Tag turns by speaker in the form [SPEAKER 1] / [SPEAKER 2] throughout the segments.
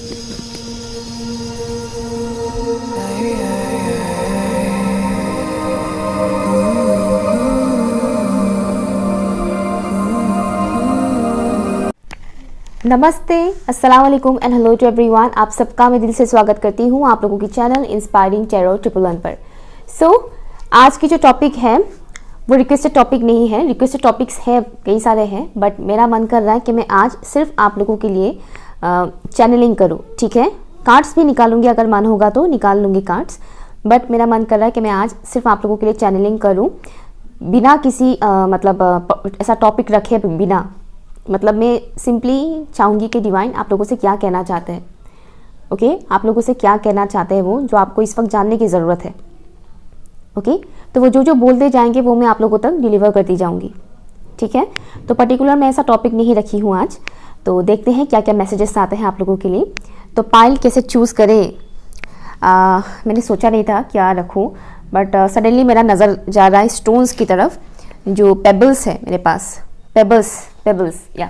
[SPEAKER 1] नमस्ते, अस्सलाम वालेकुम एंड हेलो टू एवरीवन। आप सबका मैं दिल से स्वागत करती हूँ आप लोगों की चैनल इंस्पायरिंग टैरो 111 पर। आज की जो टॉपिक है वो रिक्वेस्टेड टॉपिक नहीं है, रिक्वेस्टेड टॉपिक्स है कई सारे हैं, बट मेरा मन कर रहा है कि मैं आज सिर्फ आप लोगों के लिए चैनलिंग करूँ। ठीक है, कार्ड्स भी निकालूंगी, अगर मन होगा तो निकाल लूँगी कार्ड्स, बट मेरा मन कर रहा है कि मैं आज सिर्फ आप लोगों के लिए चैनलिंग करूँ बिना किसी ऐसा टॉपिक रखे बिना। मतलब मैं सिंपली चाहूँगी कि डिवाइन आप लोगों से क्या कहना चाहते हैं। ओके, आप लोगों से क्या कहना चाहते हैं वो जो आपको इस वक्त जानने की ज़रूरत है। ओके, तो वो जो बोलते जाएंगे वो मैं आप लोगों तक डिलीवर करती जाऊँगी। ठीक है, तो पर्टिकुलर मैं ऐसा टॉपिक नहीं रखी हूँ आज, तो देखते हैं क्या क्या मैसेजेस आते हैं आप लोगों के लिए। तो पाइल कैसे चूज़ करें, मैंने सोचा नहीं था क्या रखूँ, बट सडनली मेरा नज़र जा रहा है स्टोन्स की तरफ, जो पेबल्स है मेरे पास। पेबल्स या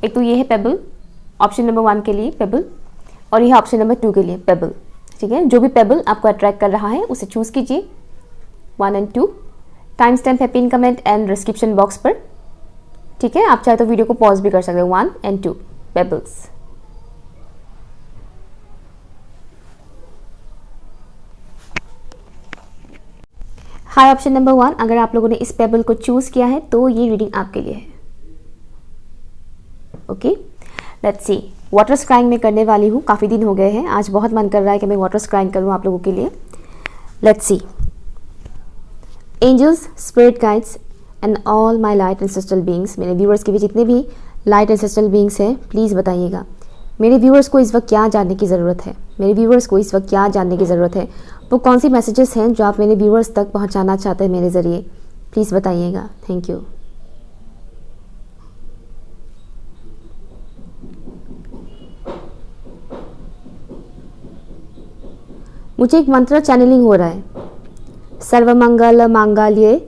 [SPEAKER 1] एक तो ये है पेबल, ऑप्शन नंबर 1 के लिए पेबल, और यह ऑप्शन नंबर 2 के लिए पेबल। ठीक है, जो भी पेबल आपको अट्रैक्ट कर रहा है उसे चूज़ कीजिए। 1 और 2 टाइम स्टैम्प है pin comment and description box पर। ठीक है, आप चाहे तो वीडियो को पॉज भी कर सकते हैं। 1 और 2 पेबल्स। हाई ऑप्शन नंबर 1, अगर आप लोगों ने इस पेबल को चूज़ किया है तो ये रीडिंग आपके लिए है। Okay, let's C. वाटर स्क्राइंग में करने वाली हूँ, काफ़ी दिन हो गए हैं, आज बहुत मन कर रहा है कि मैं वाटर स्क्राइंग करूँ आप लोगों के लिए। Let's see. Angels, spirit guides and all my light ancestral beings, मेरे व्यूअर्स के भी जितने भी लाइट एंसेस्ट्रल बीइंग्स हैं, प्लीज़ बताइएगा मेरे व्यूअर्स को इस वक्त क्या जानने की ज़रूरत है। मेरे व्यूअर्स को इस वक्त क्या जानने की ज़रूरत है, वो कौन सी मैसेजेस हैं जो आप मेरे व्यूअर्स तक पहुँचाना चाहते हैं मेरे ज़रिए, प्लीज़ बताइएगा। Thank you. मुझे एक मंत्र चैनलिंग हो रहा है। सर्वमंगल मांगल्ये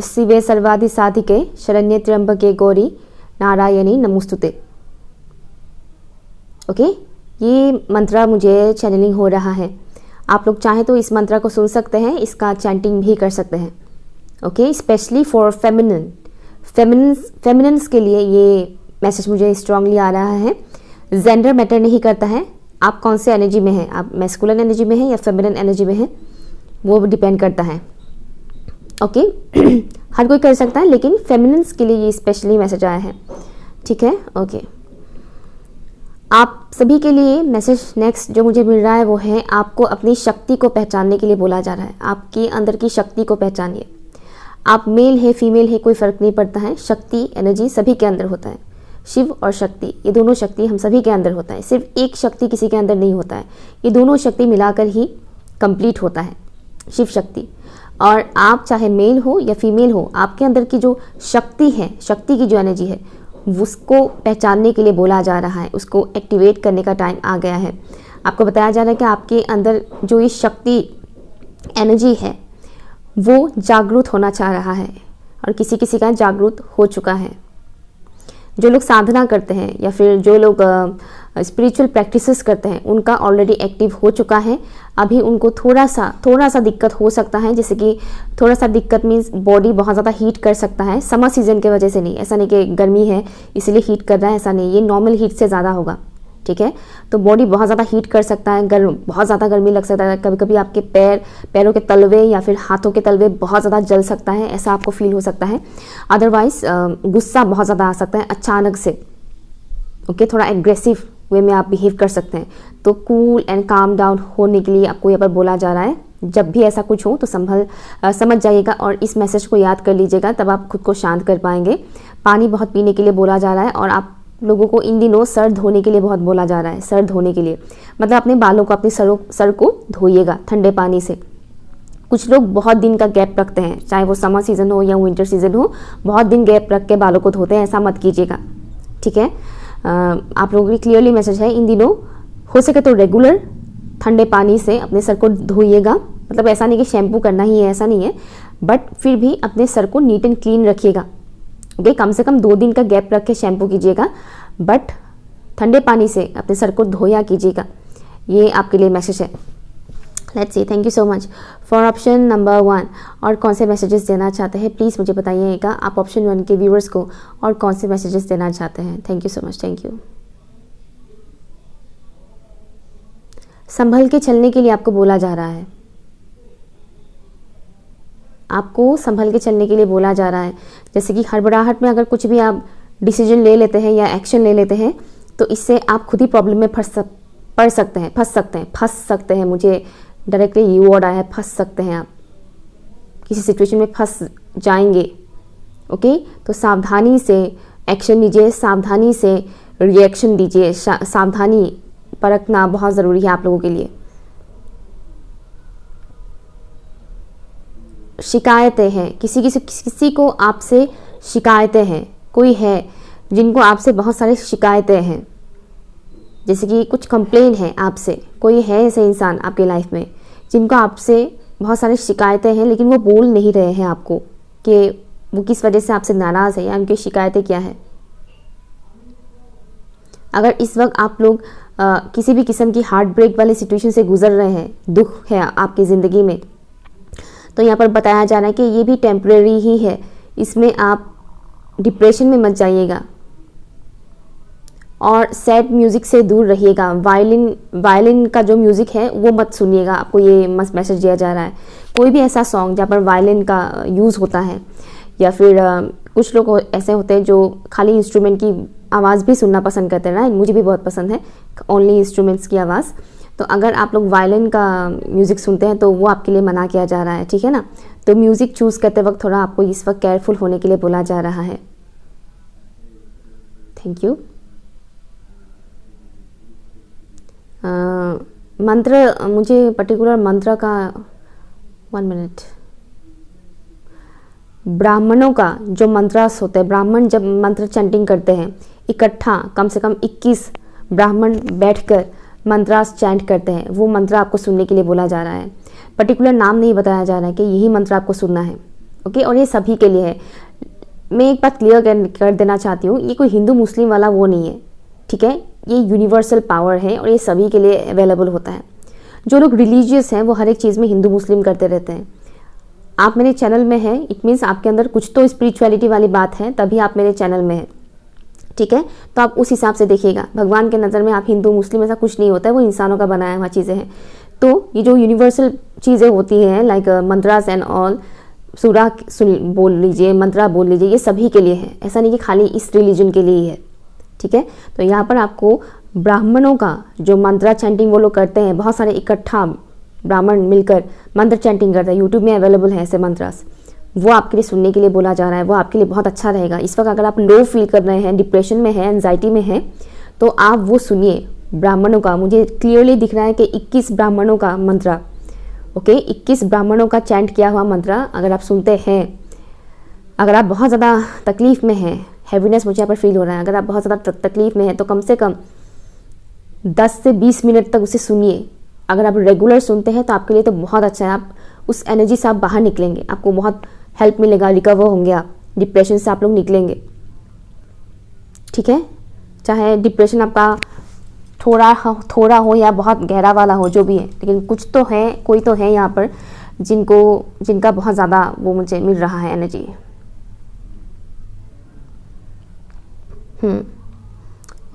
[SPEAKER 1] शिवे सर्वादि साधिके शरण्ये त्र्यंबके गौरी नारायणी नमोस्तुते। ओके, ये मंत्र मुझे चैनलिंग हो रहा है। आप लोग चाहें तो इस मंत्र को सुन सकते हैं, इसका चैंटिंग भी कर सकते हैं। ओके, स्पेशली फॉर फेमिनिन्स के लिए ये मैसेज मुझे स्ट्रांगली आ रहा है। जेंडर मैटर नहीं करता है, आप कौन से एनर्जी में हैं, आप मैस्कुलिन एनर्जी में हैं या फेमिनिन एनर्जी में हैं, वो डिपेंड करता है। ओके हर कोई कर सकता है, लेकिन फेमिनिन्स के लिए ये स्पेशली मैसेज आया है। ठीक है, ओके। आप सभी के लिए मैसेज नेक्स्ट जो मुझे मिल रहा है वो है, आपको अपनी शक्ति को पहचानने के लिए बोला जा रहा है। आपके अंदर की शक्ति को पहचानिए। आप मेल है फीमेल है कोई फ़र्क नहीं पड़ता है, शक्ति एनर्जी सभी के अंदर होता है। शिव और शक्ति, ये दोनों शक्ति हम सभी के अंदर होता है, सिर्फ एक शक्ति किसी के अंदर नहीं होता है, ये दोनों शक्ति मिलाकर ही कंप्लीट होता है शिव शक्ति। और आप चाहे मेल हो या फीमेल हो, आपके अंदर की जो शक्ति है, शक्ति की जो एनर्जी है, उसको पहचानने के लिए बोला जा रहा है, उसको एक्टिवेट करने का टाइम आ गया है। आपको बताया जा रहा है कि आपके अंदर जो ये शक्ति एनर्जी है वो जागरूक होना चाह रहा है, और किसी किसी का जागरूक हो चुका है। जो लोग साधना करते हैं या फिर जो लोग स्पिरिचुअल प्रैक्टिसेस करते हैं, उनका ऑलरेडी एक्टिव हो चुका है। अभी उनको थोड़ा सा दिक्कत हो सकता है, जैसे कि थोड़ा सा दिक्कत मीन्स बॉडी बहुत ज़्यादा हीट कर सकता है। समर सीजन की वजह से नहीं, ऐसा नहीं कि गर्मी है इसलिए हीट कर रहा है, ऐसा नहीं, ये नॉर्मल हीट से ज़्यादा होगा। ठीक है, तो बॉडी बहुत ज़्यादा हीट कर सकता है, बहुत ज़्यादा गर्मी लग सकता है, कभी कभी आपके पैरों के तलवे या फिर हाथों के तलवे बहुत ज़्यादा जल सकता है, ऐसा आपको फील हो सकता है। अदरवाइज गुस्सा बहुत ज़्यादा आ सकता है अचानक से। ओके, थोड़ा एग्रेसिव वे में आप बिहेव कर सकते हैं। तो कूल एंड काम डाउन होने के लिए आपको यहाँ पर बोला जा रहा है। जब भी ऐसा कुछ हो तो समझ जाइएगा और इस मैसेज को याद कर लीजिएगा, तब आप खुद को शांत कर पाएंगे। पानी बहुत पीने के लिए बोला जा रहा है, और आप लोगों को इन दिनों सर धोने के लिए बहुत बोला जा रहा है। सर धोने के लिए मतलब अपने बालों को, अपने सर को धोइएगा ठंडे पानी से। कुछ लोग बहुत दिन का गैप रखते हैं, चाहे वो समर सीजन हो या विंटर सीजन हो, बहुत दिन गैप रख के बालों को धोते हैं, ऐसा मत कीजिएगा। ठीक है, आप लोगों के लिए क्लियरली मैसेज है, इन दिनों हो सके तो रेगुलर ठंडे पानी से अपने सर को धोइएगा। मतलब ऐसा नहीं कि शैम्पू करना ही है, ऐसा नहीं है, बट फिर भी अपने सर को नीट एंड क्लीन रखिएगा। ओके, कम से कम 2 दिन का गैप रख के शैम्पू कीजिएगा, बट ठंडे पानी से अपने सर को धोया कीजिएगा। ये आपके लिए मैसेज है। Let's see, thank you so much for option number 1। और कौन से मैसेजेस देना चाहते हैं प्लीज़ मुझे बताइएगा आप ऑप्शन 1 के व्यूअर्स को, और कौन से मैसेजेस देना चाहते हैं। Thank you so much, thank you. संभल के चलने के लिए आपको बोला जा रहा है, आपको संभल के चलने के लिए बोला जा रहा है। जैसे कि हड़बड़ाहट में अगर कुछ भी आप डिसीजन ले लेते हैं या एक्शन ले लेते हैं तो इससे आप खुद ही प्रॉब्लम में फंस सकते हैं। मुझे डायरेक्टली ये वर्ड आया है, फंस सकते हैं, आप किसी सिचुएशन में फंस जाएंगे। ओके, तो सावधानी से एक्शन लीजिए, सावधानी से रिएक्शन दीजिए। सावधानी परखना बहुत ज़रूरी है आप लोगों के लिए। शिकायतें हैं, किसी को आपसे शिकायतें हैं, कोई है जिनको आपसे बहुत सारी शिकायतें हैं, जैसे कि कुछ कंप्लेन है आपसे, कोई है ऐसे इंसान आपके लाइफ में जिनको आपसे बहुत सारी शिकायतें हैं, लेकिन वो बोल नहीं रहे हैं आपको कि वो किस वजह से आपसे नाराज़ है या उनकी शिकायतें क्या है। अगर इस वक्त आप लोग किसी भी किस्म की हार्ट ब्रेक वाली सिचुएशन से गुजर रहे हैं, दुख है आपकी ज़िंदगी में, तो यहाँ पर बताया जा रहा है कि ये भी टेम्परेरी ही है, इसमें आप डिप्रेशन में मत जाइएगा और सैड म्यूज़िक से दूर रहिएगा। वायलिन का जो म्यूज़िक है वो मत सुनिएगा, आपको ये मैसेज दिया जा रहा है। कोई भी ऐसा सॉन्ग जहाँ पर वायलिन का यूज़ होता है, या फिर कुछ लोग ऐसे होते हैं जो खाली इंस्ट्रूमेंट की आवाज़ भी सुनना पसंद करते हैं ना, मुझे भी बहुत पसंद है ओनली इंस्ट्रूमेंट्स की आवाज़। तो अगर आप लोग वायलिन का म्यूज़िक सुनते हैं तो वो आपके लिए मना किया जा रहा है, ठीक है ना। तो म्यूज़िक चूज़ करते वक्त थोड़ा आपको इस वक्त केयरफुल होने के लिए बोला जा रहा है। Thank you. मंत्र, मुझे पर्टिकुलर मंत्र का 1 मिनट। ब्राह्मणों का जो मंत्रास होते हैं, ब्राह्मण जब मंत्र चैंटिंग करते हैं इकट्ठा, कम से कम 21 ब्राह्मण बैठकर मंत्रास चैंट करते हैं, वो मंत्र आपको सुनने के लिए बोला जा रहा है। पर्टिकुलर नाम नहीं बताया जा रहा है कि यही मंत्र आपको सुनना है। ओके, और ये सभी के लिए है। मैं एक बात क्लियर कर देना चाहती हूँ, ये कोई हिंदू मुस्लिम वाला वो नहीं है, ठीक है। ये यूनिवर्सल पावर है और ये सभी के लिए अवेलेबल होता है। जो लोग रिलीजियस हैं वो हर एक चीज़ में हिंदू मुस्लिम करते रहते हैं। आप मेरे चैनल में हैं, इट मीन्स आपके अंदर कुछ तो स्पिरिचुअलिटी वाली बात है, तभी आप मेरे चैनल में हैं, ठीक है। तो आप उस हिसाब से देखिएगा। भगवान के नज़र में आप हिंदू मुस्लिम ऐसा कुछ नहीं होता है, वो इंसानों का बनाया हुआ चीज़ें हैं। तो ये जो यूनिवर्सल चीज़ें होती हैं लाइक मंत्रास एंड ऑल, सूरा बोल लीजिए, मंत्रा बोल लीजिए, ये सभी के लिए है, ऐसा नहीं कि खाली इस रिलीजन के लिए ही है, ठीक है। तो यहाँ पर आपको ब्राह्मणों का जो मंत्रा चैंटिंग वो लोग करते हैं, बहुत सारे इकट्ठा ब्राह्मण मिलकर मंत्र चैंटिंग करते हैं, यूट्यूब में अवेलेबल है ऐसे मंत्रास, वो आपके लिए सुनने के लिए बोला जा रहा है। वो आपके लिए बहुत अच्छा रहेगा। इस वक्त अगर आप लो फील कर रहे हैं, डिप्रेशन में है, एंजाइटी में है, तो आप वो सुनिए ब्राह्मणों का। मुझे क्लियरली दिख रहा है कि 21 ब्राह्मणों का मंत्र, ओके, 21 ब्राह्मणों का चैंट किया हुआ मंत्र अगर आप सुनते हैं। अगर आप बहुत ज़्यादा तकलीफ़ में हैं, हैवीनेस मुझे यहाँ पर फील हो रहा है, अगर आप बहुत ज़्यादा तकलीफ़ में हैं तो कम से कम 10 से 20 मिनट तक उसे सुनिए। अगर आप रेगुलर सुनते हैं तो आपके लिए तो बहुत अच्छा है, आप उस एनर्जी से आप बाहर निकलेंगे, आपको बहुत हेल्प मिलेगा, रिकवर होंगे आप, डिप्रेशन से आप लोग निकलेंगे, ठीक है। चाहे डिप्रेशन आपका थोड़ा हो या बहुत गहरा वाला हो, जो भी है, लेकिन कुछ तो है, कोई तो है यहाँ पर जिनका बहुत ज़्यादा वो मुझे मिल रहा है एनर्जी।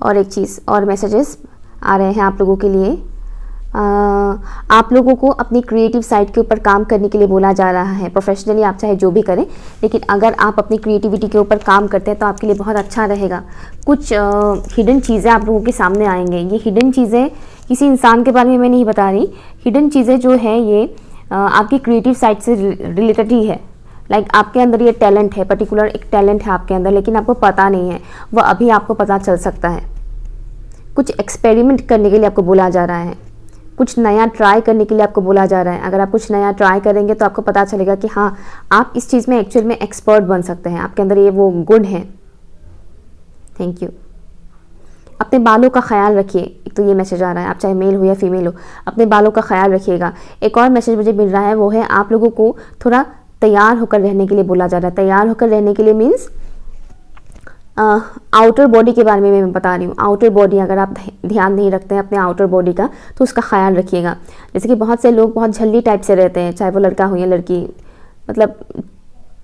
[SPEAKER 1] और एक चीज़ और मैसेजेस आ रहे हैं आप लोगों के लिए। आप लोगों को अपनी क्रिएटिव साइड के ऊपर काम करने के लिए बोला जा रहा है। प्रोफेशनली आप चाहे जो भी करें, लेकिन अगर आप अपनी क्रिएटिविटी के ऊपर काम करते हैं तो आपके लिए बहुत अच्छा रहेगा। कुछ हिडन चीज़ें आप लोगों के सामने आएंगे। ये हिडन चीज़ें किसी इंसान के बारे में मैं नहीं बता रही, हिडन चीज़ें जो है ये आपकी क्रिएटिव साइड से रिलेटेड ही है। लाइक आपके अंदर ये टैलेंट है, पर्टिकुलर एक टैलेंट है आपके अंदर, लेकिन आपको पता नहीं है, वो अभी आपको पता चल सकता है। कुछ एक्सपेरिमेंट करने के लिए आपको बोला जा रहा है, कुछ नया ट्राई करने के लिए आपको बोला जा रहा है। अगर आप कुछ नया ट्राई करेंगे तो आपको पता चलेगा कि हाँ, आप इस चीज़ में एक्चुअल में एक्सपर्ट बन सकते हैं, आपके अंदर ये वो गुण है। Thank you. अपने बालों का ख्याल रखिए। एक तो ये मैसेज आ रहा है, आप चाहे मेल हो या फीमेल हो, अपने बालों का ख्याल रखिएगा। एक और मैसेज मुझे मिल रहा है, वो है आप लोगों को थोड़ा तैयार होकर रहने के लिए बोला जा रहा है। तैयार होकर रहने के लिए मीन्स आउटर बॉडी के बारे में मैं बता रही हूँ। आउटर बॉडी अगर आप ध्यान नहीं रखते हैं अपने आउटर बॉडी का तो उसका ख्याल रखिएगा। जैसे कि बहुत से लोग बहुत झल्ली टाइप से रहते हैं, चाहे वो लड़का हो या लड़की, मतलब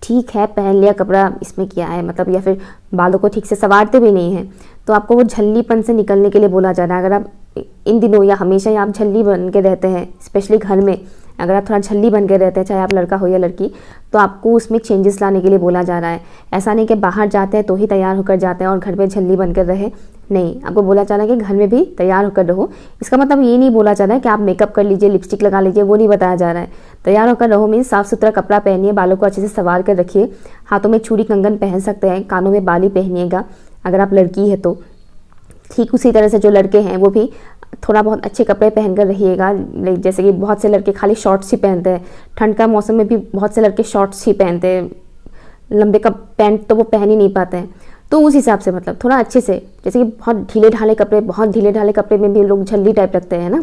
[SPEAKER 1] ठीक है पहन लिया कपड़ा, इसमें क्या है मतलब, या फिर बालों को ठीक से संवारते भी नहीं हैं, तो आपको वो झल्लीपन से निकलने के लिए बोला जा रहा है। अगर आप इन दिनों या हमेशा ही आप झल्ली बन के रहते हैं, स्पेशली घर में अगर आप थोड़ा झल्ली बन के रहते हैं, चाहे आप लड़का हो या लड़की, तो आपको उसमें चेंजेस लाने के लिए बोला जा रहा है। ऐसा नहीं कि बाहर जाते हैं तो ही तैयार होकर जाते हैं और घर में झल्ली बन कर रहे, नहीं, आपको बोला जा रहा है कि घर में भी तैयार होकर रहो। इसका मतलब ये नहीं बोला जा रहा है कि आप मेकअप कर लीजिए, लिपस्टिक लगा लीजिए, वो नहीं बताया जा रहा है। तैयार होकर रहो मीन्स साफ़ सुथरा कपड़ा पहनिए, बालों को अच्छे से संवार कर रखिए, हाथों में चूड़ी कंगन पहन सकते हैं, कानों में बाली पहनिएगा अगर आप लड़की है तो। ठीक उसी तरह से जो लड़के हैं वो भी थोड़ा बहुत अच्छे कपड़े पहनकर रहिएगा। जैसे कि बहुत से लड़के खाली शॉर्ट्स ही पहनते हैं, ठंड का मौसम में भी बहुत से लड़के शॉर्ट्स ही पहनते हैं, लंबे का पैंट तो वो पहन ही नहीं पाते हैं। तो उस हिसाब से मतलब थोड़ा अच्छे से, जैसे कि बहुत ढीले ढाले कपड़े में भी लोग झल्ली टाइप रखते हैं ना,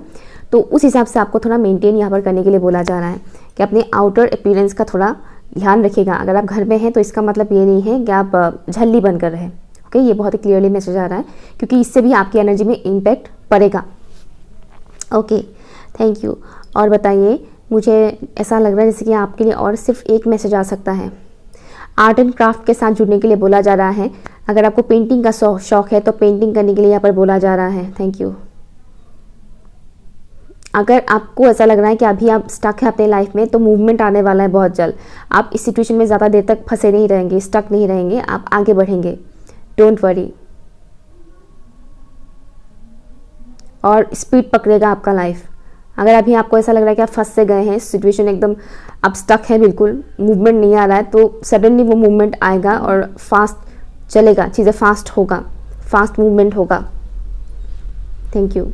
[SPEAKER 1] तो उस हिसाब से आपको थोड़ा मेंटेन यहाँ पर करने के लिए बोला जा रहा है कि अपने आउटर अपीयरेंस का थोड़ा ध्यान रखिएगा। अगर आप घर में हैं तो इसका मतलब ये नहीं है कि आप झल्ली बनकर रहें। ओके, ये बहुत ही क्लियरली मैसेज आ रहा है क्योंकि इससे भी आपकी एनर्जी में इम्पैक्ट पड़ेगा। Okay, thank you. और बताइए, मुझे ऐसा लग रहा है जैसे कि आपके लिए और सिर्फ एक मैसेज आ सकता है। आर्ट एंड क्राफ्ट के साथ जुड़ने के लिए बोला जा रहा है। अगर आपको पेंटिंग का शौक है तो पेंटिंग करने के लिए यहाँ पर बोला जा रहा है। Thank you. अगर आपको ऐसा लग रहा है कि अभी आप स्टक है अपने लाइफ में तो मूवमेंट आने वाला है बहुत जल्द। आप इस सिचुएशन में ज़्यादा देर तक फंसे नहीं रहेंगे, स्टक नहीं रहेंगे, आप आगे बढ़ेंगे। Don't worry. और स्पीड पकड़ेगा आपका लाइफ। अगर अभी आपको ऐसा लग रहा है कि आप फंस से गए हैं, सिचुएशन एकदम आप स्टक है, बिल्कुल मूवमेंट नहीं आ रहा है, तो सडनली वो मूवमेंट आएगा और फास्ट चलेगा, चीज़ें फास्ट होगा, फास्ट मूवमेंट होगा। Thank you.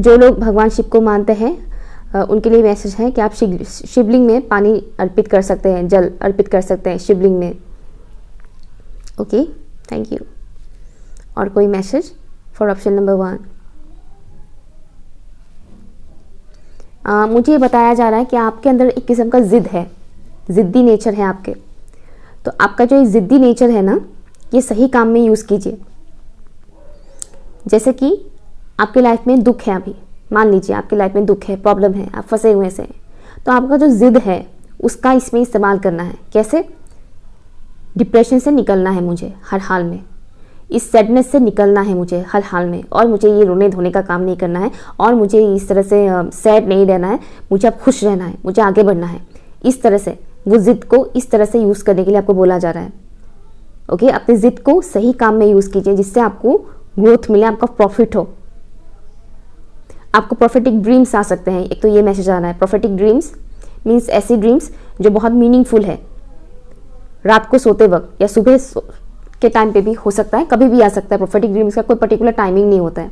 [SPEAKER 1] जो लोग भगवान शिव को मानते हैं उनके लिए मैसेज है कि आप शिवलिंग में पानी अर्पित कर सकते हैं, जल अर्पित कर सकते हैं शिवलिंग में। Okay, thank you. और कोई मैसेज फॉर ऑप्शन नंबर 1? मुझे बताया जा रहा है कि आपके अंदर एक किस्म का जिद है, ज़िद्दी नेचर है आपके। तो आपका जो ये ज़िद्दी नेचर है ना, ये सही काम में यूज़ कीजिए। जैसे कि आपकी लाइफ में दुख है, अभी मान लीजिए आपकी लाइफ में दुख है, प्रॉब्लम है, आप फंसे हुए से, तो आपका जो जिद है उसका इसमें इस्तेमाल करना है। कैसे? डिप्रेशन से निकलना है मुझे हर हाल में, इस सैडनेस से निकलना है मुझे हर हाल में, और मुझे ये रोने धोने का काम नहीं करना है, और मुझे इस तरह से सैड नहीं रहना है, मुझे अब खुश रहना है, मुझे आगे बढ़ना है। इस तरह से वो जिद को इस तरह से यूज़ करने के लिए आपको बोला जा रहा है। ओके, अपनी जिद को सही काम में यूज़ कीजिए जिससे आपको ग्रोथ मिले, आपका प्रॉफिट हो। आपको प्रोफेटिक ड्रीम्स आ सकते हैं। एक तो ये मैसेज आ रहा है, प्रोफेटिक ड्रीम्स मीन्स ऐसी ड्रीम्स जो बहुत मीनिंगफुल है, रात को सोते वक्त या सुबह के टाइम पे भी हो सकता है, कभी भी आ सकता है। प्रोफेटिक ड्रीम्स का कोई पर्टिकुलर टाइमिंग नहीं होता है।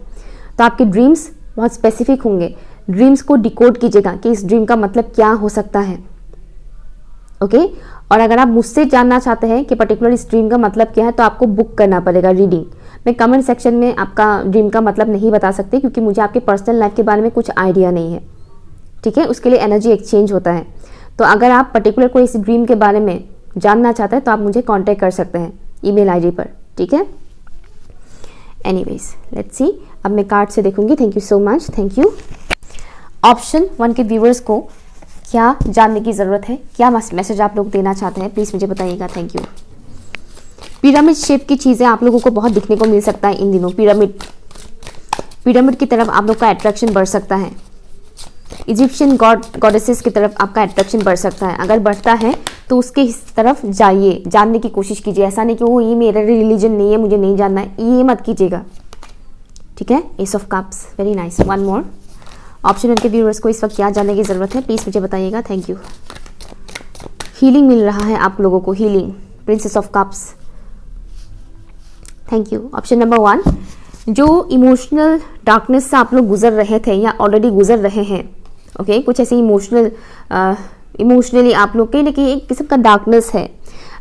[SPEAKER 1] तो आपके ड्रीम्स बहुत स्पेसिफिक होंगे। ड्रीम्स को डिकोड कीजिएगा कि इस ड्रीम का मतलब क्या हो सकता है। ओके, और अगर आप मुझसे जानना चाहते हैं कि पर्टिकुलर इस ड्रीम का मतलब क्या है तो आपको बुक करना पड़ेगा, रीडिंग। मैं कमेंट सेक्शन में आपका ड्रीम का मतलब नहीं बता सकती क्योंकि मुझे आपके पर्सनल लाइफ के बारे में कुछ आइडिया नहीं है। ठीक है, उसके लिए एनर्जी एक्सचेंज होता है। तो अगर आप पर्टिकुलर कोई इस ड्रीम के बारे में जानना चाहते हैं तो आप मुझे कांटेक्ट कर सकते हैं ईमेल आईडी पर। ठीक है, एनीवेज लेट्स सी। अब मैं कार्ड से देखूंगी। Thank you so much, thank you. Option 1 के व्यूवर्स को क्या जानने की ज़रूरत है, क्या मैसेज आप लोग देना चाहते हैं, प्लीज़ मुझे बताइएगा। Thank you. पिरामिड शेप की चीज़ें आप लोगों को बहुत दिखने को मिल सकता है इन दिनों। पिरामिड की तरफ आप लोग का अट्रैक्शन बढ़ सकता है। इजिप्शियन गॉडेसेस की तरफ आपका अट्रैक्शन बढ़ सकता है। अगर बढ़ता है तो उसके इस तरफ जाइए, जानने की कोशिश कीजिए। ऐसा नहीं कि वो ये मेरा रिलीजन नहीं है, मुझे नहीं जानना है, ये मत कीजिएगा। ठीक है, S of cups, very nice. 1 more. Option 1 के व्यूअर्स को इस वक्त क्या जानने की ज़रूरत है, प्लीज़ मुझे बताइएगा। Thank you. हीलिंग मिल रहा है आप लोगों को, healing, princess of cups. Thank you. Option number 1, जो इमोशनल डार्कनेस से आप लोग गुजर रहे थे या ऑलरेडी गुजर रहे हैं। ओके, कुछ ऐसी इमोशनली आप लोग कहीं ना कहीं एक किस्म का डार्कनेस है,